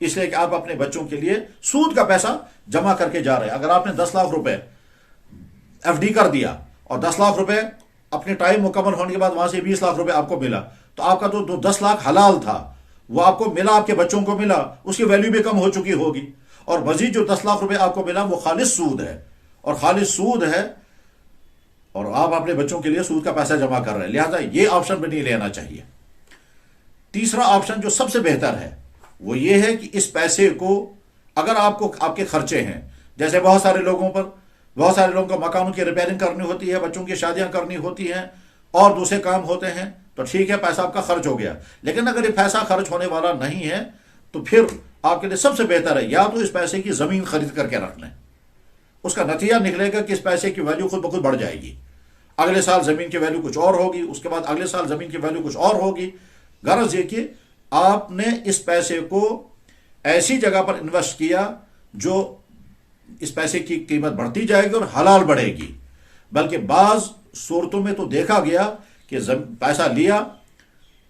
اس لیے کہ آپ اپنے بچوں کے لیے سود کا پیسہ جمع کر کے جا رہے ہیں۔ اگر آپ نے 10 لاکھ روپے ایف ڈی کر دیا اور 10 لاکھ روپے اپنے ٹائم مکمل ہونے کے بعد وہاں سے 20 لاکھ روپے آپ کو ملا، تو آپ کا تو 10 لاکھ حلال تھا، وہ آپ کو ملا، آپ کے بچوں کو ملا، اس کی ویلیو بھی کم ہو چکی ہوگی، اور مزید جو 10 لاکھ روپے آپ کو ملا وہ خالص سود ہے، اور خالص سود ہے، اور آپ اپنے بچوں کے لیے سود کا پیسہ جمع کر رہے ہیں، لہذا یہ آپشن بھی نہیں لینا چاہیے۔ تیسرا آپشن جو سب سے بہتر ہے وہ یہ ہے کہ اس پیسے کو اگر آپ کو آپ کے خرچے ہیں، جیسے بہت سارے لوگوں کو مکانوں کی ریپیئرنگ کرنی ہوتی ہے، بچوں کی شادیاں کرنی ہوتی ہیں اور دوسرے کام ہوتے ہیں، تو ٹھیک ہے پیسہ آپ کا خرچ ہو گیا، لیکن اگر یہ پیسہ خرچ ہونے والا نہیں ہے تو پھر آپ کے لیے سب سے بہتر ہے یا تو اس پیسے کی زمین خرید کر کے رکھ لیں، اس کا نتیجہ نکلے گا کہ اس پیسے کی ویلیو خود بخود بڑھ جائے گی، اگلے سال زمین کی ویلیو کچھ اور ہوگی، اس کے بعد اگلے سال زمین کی ویلیو کچھ اور ہوگی۔ غرض یہ کہ آپ نے اس پیسے کو ایسی جگہ پر انویسٹ کیا جو اس پیسے کی قیمت بڑھتی جائے گی اور حلال بڑھے گی، بلکہ بعض صورتوں میں تو دیکھا گیا کہ پیسہ لیا،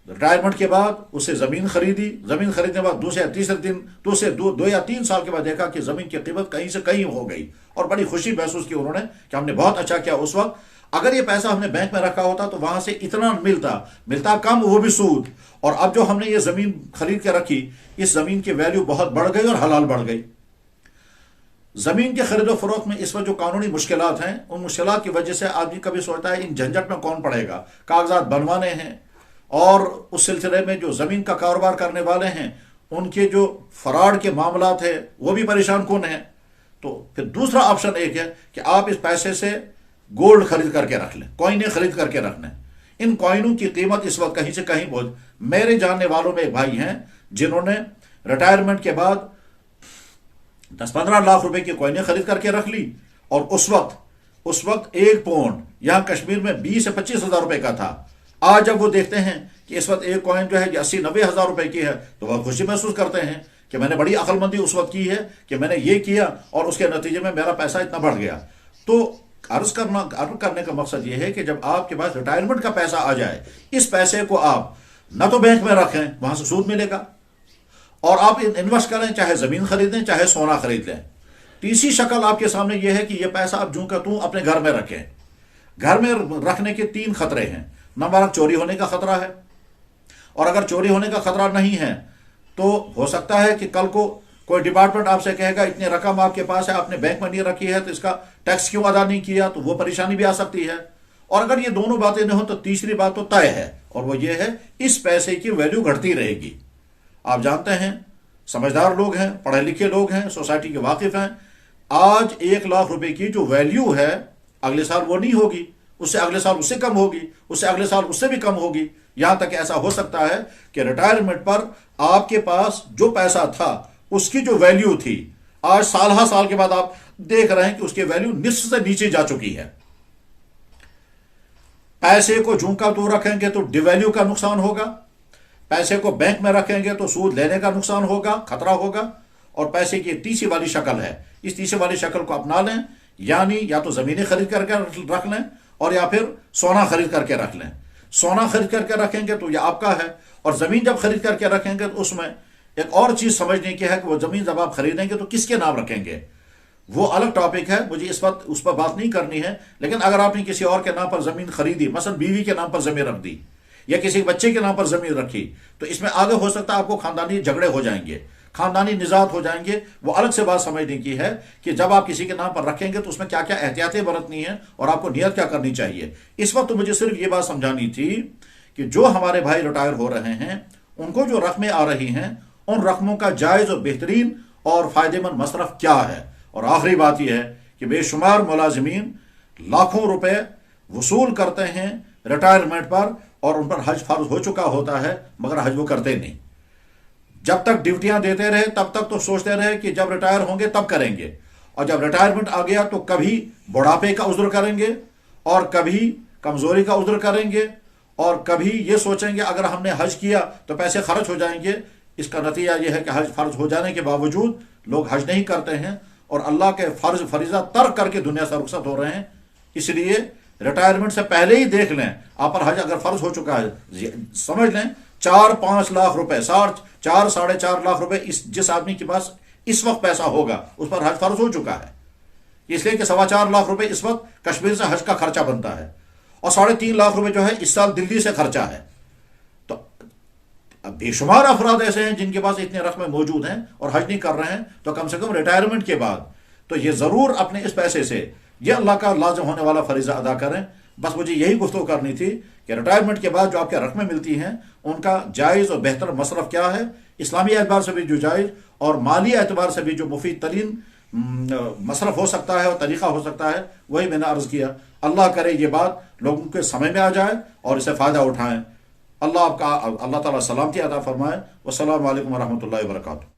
ریٹائرمنٹ کے بعد اسے زمین خریدی، زمین خریدنے کے بعد تیسرے دو یا تین سال کے بعد دیکھا کہ زمین کی قیمت کہیں سے کہیں ہو گئی، اور بڑی خوشی محسوس کی انہوں نے کہ ہم نے بہت اچھا کیا اس وقت۔ اگر یہ پیسہ ہم نے بینک میں رکھا ہوتا تو وہاں سے اتنا ملتا کم، وہ بھی سود، اور اب جو ہم نے یہ زمین خرید کے رکھی، اس زمین کی ویلیو بہت بڑھ گئی اور حلال بڑھ گئی۔ زمین کے خرید و فروخت میں اس وقت جو قانونی مشکلات ہیں، ان مشکلات کی وجہ سے آدمی کبھی سوچتا ہے ان جھنجٹ میں کون پڑے گا، کاغذات بنوانے ہیں، اور اس سلسلے میں جو زمین کا کاروبار کرنے والے ہیں ان کے جو فراڈ کے معاملات ہیں وہ بھی پریشان کن ہیں۔ تو پھر دوسرا آپشن ایک ہے کہ آپ اس پیسے سے گولڈ خرید کر کے رکھ لیں، کوئنیں خرید کر کے رکھ لیں۔ ان کوئنوں کی قیمت اس وقت کہیں سے کہیں بہت، میرے جاننے والوں میں ایک بھائی ہیں جنہوں نے ریٹائرمنٹ کے بعد 10-15 لاکھ روپے کی کوئنیں خرید کر کے رکھ لی، اور اس وقت 1 پاؤنڈ یہاں کشمیر میں 20 سے 25 ہزار روپے کا تھا۔ آج جب وہ دیکھتے ہیں کہ اس وقت ایک کوئن جو ہے 80-90 ہزار روپے کی ہے تو وہ خوشی محسوس کرتے ہیں کہ میں نے بڑی عقل مندی اس وقت کی ہے کہ میں نے یہ کیا اور اس کے نتیجے میں میرا پیسہ اتنا بڑھ گیا۔ تو عرض کرنے کا مقصد یہ ہے کہ جب آپ کے پاس ریٹائرمنٹ کا پیسہ آ جائے، اس پیسے کو آپ نہ تو بینک میں رکھیں، وہاں سے سود ملے گا، اور آپ انویسٹ کریں، چاہے زمین خریدیں چاہے سونا خرید لیں۔ تیسری شکل آپ کے سامنے یہ ہے کہ یہ پیسہ آپ جوں کا توں اپنے گھر میں رکھیں۔ گھر میں رکھنے کے 3 خطرے ہیں۔ نمبر 1، چوری ہونے کا خطرہ ہے، اور اگر چوری ہونے کا خطرہ نہیں ہے تو ہو سکتا ہے کہ کل کو کوئی ڈپارٹمنٹ آپ سے کہے گا اتنی رقم آپ کے پاس ہے، آپ نے بینک میں نہیں رکھی ہے تو اس کا ٹیکس کیوں ادا نہیں کیا، تو وہ پریشانی بھی آ سکتی ہے۔ اور اگر یہ دونوں باتیں نہ ہوں تو تیسری بات تو طے ہے، اور وہ یہ ہے اس پیسے کی ویلیو گھٹتی رہے گی۔ آپ جانتے ہیں، سمجھدار لوگ ہیں، پڑھے لکھے لوگ ہیں، سوسائٹی کے واقف ہیں، آج 1 لاکھ روپے کی جو ویلیو ہے اگلے سال وہ نہیں ہوگی، اس سے اگلے سال اس سے کم ہوگی، اس سے اگلے سال اس سے بھی کم ہوگی، یہاں تک کہ ایسا ہو سکتا ہے کہ ریٹائرمنٹ پر آپ کے پاس جو پیسہ تھا اس کی جو ویلیو تھی، آج سال کے بعد آپ دیکھ رہے ہیں کہ اس کی ویلیو نصف سے نیچے جا چکی ہے۔ پیسے کو جوں کا تو رکھیں گے تو ڈی ویلیو کا نقصان ہوگا، پیسے کو بینک میں رکھیں گے تو سود لینے کا نقصان ہوگا، خطرہ ہوگا، اور پیسے کی تیسری والی شکل ہے، اس تیسری والی شکل کو اپنا لیں، یعنی یا تو زمینیں خرید کر کے رکھ لیں اور یا پھر سونا خرید کر کے رکھ لیں۔ سونا خرید کر کے رکھیں گے تو یہ آپ کا ہے، اور زمین جب خرید کر کے رکھیں گے تو اس میں ایک اور چیز سمجھنے کی ہے کہ وہ زمین جب آپ خریدیں گے تو کس کے نام رکھیں گے، وہ الگ ٹاپک ہے، مجھے اس وقت اس پر بات نہیں کرنی ہے۔ لیکن اگر آپ نے کسی اور کے نام پر زمین خریدی، مثلا بیوی کے نام پر زمین رکھ دی یا کسی بچے کے نام پر زمین رکھی، تو اس میں آگے ہو سکتا ہے آپ کو خاندانی جھگڑے ہو جائیں گے، خاندانی نزاعات ہو جائیں گے۔ وہ الگ سے بات سمجھنے کی ہے کہ جب آپ کسی کے نام پر رکھیں گے تو اس میں کیا کیا احتیاطیں برتنی ہیں اور آپ کو نیت کیا کرنی چاہیے۔ اس وقت تو مجھے صرف یہ بات سمجھانی تھی کہ جو ہمارے بھائی ریٹائر ہو رہے ہیں ان کو جو رقمیں آ رہی ہیں، ان رقموں کا جائز اور بہترین اور فائدہ مند مصرف کیا ہے۔ اور آخری بات یہ ہے کہ بے شمار ملازمین لاکھوں روپے وصول کرتے ہیں ریٹائرمنٹ پر، اور ان پر حج فرض ہو چکا ہوتا ہے مگر حج وہ کرتے نہیں۔ جب تک ڈیوٹیاں دیتے رہے تب تک تو سوچتے رہے کہ جب ریٹائر ہوں گے تب کریں گے، اور جب ریٹائرمنٹ آ گیا تو کبھی بڑھاپے کا عذر کریں گے، اور کبھی کمزوری کا عذر کریں گے، اور کبھی یہ سوچیں گے اگر ہم نے حج کیا تو پیسے خرچ ہو جائیں گے۔ اس کا نتیجہ یہ ہے کہ حج فرض ہو جانے کے باوجود لوگ حج نہیں کرتے ہیں اور اللہ کے فریضہ ترک کر کے دنیا سے رخصت ہو رہے ہیں۔ اس لیے ریٹائرمنٹ سے پہلے ہی دیکھ لیں، آپ پر حج اگر فرض ہو چکا ہے سمجھ لیں 4-5 لاکھ روپے، 4-4.5 لاکھ روپے جس آدمی کے پاس اس وقت پیسہ ہوگا اس پر حج فرض ہو چکا ہے، اس لیے کہ 4.25 لاکھ روپے اس وقت کشمیر سے حج کا خرچہ بنتا ہے، اور 3.5 لاکھ روپے جو ہے اس سال دلی سے خرچہ ہے۔ تو بے شمار افراد ایسے ہیں جن کے پاس اتنے رقمیں موجود ہیں اور حج نہیں کر رہے ہیں، تو کم سے کم ریٹائرمنٹ کے بعد تو یہ ضرور اپنے اس پیسے سے یہ اللہ کا لازم ہونے والا فریضہ ادا کریں۔ بس مجھے یہی گفتگو کرنی تھی کہ ریٹائرمنٹ کے بعد جو آپ کے رقمیں ملتی ہیں ان کا جائز اور بہتر مصرف کیا ہے، اسلامی اعتبار سے بھی جو جائز اور مالی اعتبار سے بھی جو مفید ترین مصرف ہو سکتا ہے اور طریقہ ہو سکتا ہے، وہی میں نے عرض کیا۔ اللہ کرے یہ بات لوگوں کے سمجھ میں آ جائے اور اسے فائدہ اٹھائیں۔ اللہ تعالیٰ سلامتی عطا فرمائے۔ والسلام علیکم ورحمۃ اللہ وبرکاتہ۔